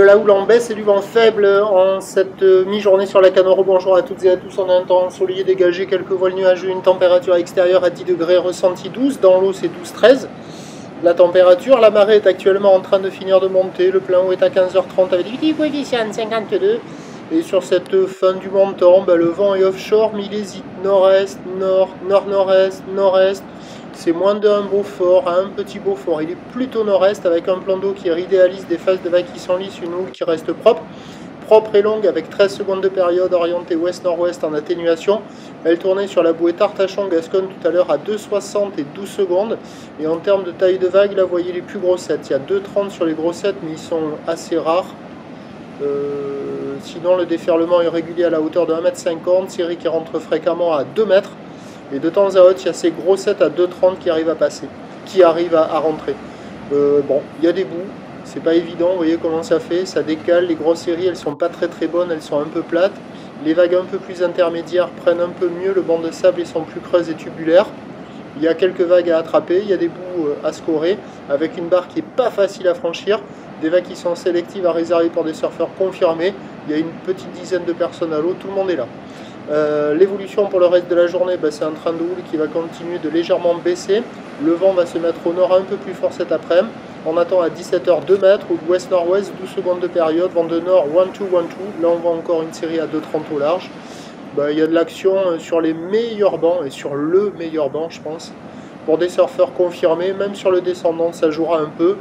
la houle en baisse et du vent faible en cette mi-journée sur la Canoro. Bonjour à toutes et à tous, on a un temps ensoleillé dégagé, quelques voiles nuageux, une température extérieure à 10 degrés, ressenti 12, dans l'eau c'est 12-13. La température, la marée est actuellement en train de finir de monter, le plein eau est à 15h30 avec des petits coefficients de 52. Et sur cette fin du montant, le vent est offshore, mais il hésite nord-est, nord, nord-nord-est, nord-est. C'est moins d'un Beaufort à un petit Beaufort. Il est plutôt nord-est avec un plan d'eau qui idéalise des phases de vagues qui sont lisses, une houle qui reste propre et longue avec 13 secondes de période orientée ouest-nord-ouest en atténuation. Elle tournait sur la bouée Tartachon-Gascogne tout à l'heure à 2,60 et 12 secondes. Et en termes de taille de vague, là vous voyez les plus grossettes. Il y a 2,30 sur les grossettes, mais ils sont assez rares. Sinon le déferlement est régulier à la hauteur de 1,50 m, série qui rentre fréquemment à 2 mètres. Et de temps à autre, il y a ces grossettes à 2,30 qui arrivent à passer, qui arrivent à rentrer. Bon, il y a des bouts, c'est pas évident, vous voyez comment ça fait, ça décale, les grosses séries, elles sont pas très bonnes, elles sont un peu plates. Les vagues un peu plus intermédiaires prennent un peu mieux, le banc de sable, ils sont plus creuses et tubulaires. Il y a quelques vagues à attraper, il y a des bouts à scorer, avec une barre qui est pas facile à franchir, des vagues qui sont sélectives à réserver pour des surfeurs confirmés. Il y a une petite dizaine de personnes à l'eau, tout le monde est là. L'évolution pour le reste de la journée, c'est un train de houle qui va continuer de légèrement baisser. Le vent va se mettre au nord un peu plus fort cet après-midi. On attend à 17h 2 mètres ou ouest-nord-ouest, 12 secondes de période. Vent de nord 1-2, 1-2. Là on voit encore une série à 2,30 au large. Il y a de l'action sur les meilleurs bancs et sur le meilleur banc, je pense. Pour des surfeurs confirmés, même sur le descendant, ça jouera un peu.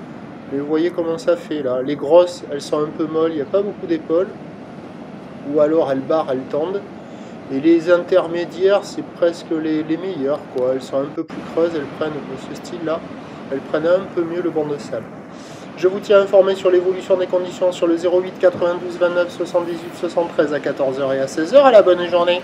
Mais vous voyez comment ça fait là. Les grosses, elles sont un peu molles, il n'y a pas beaucoup d'épaules. Ou alors elles barrent, elles tendent. Et les intermédiaires, c'est presque les meilleures, quoi. Elles sont un peu plus creuses, elles prennent ce style-là, elles prennent un peu mieux le banc de sable. Je vous tiens informé sur l'évolution des conditions sur le 08 92 29 78 73 à 14h et à 16h. À la bonne journée.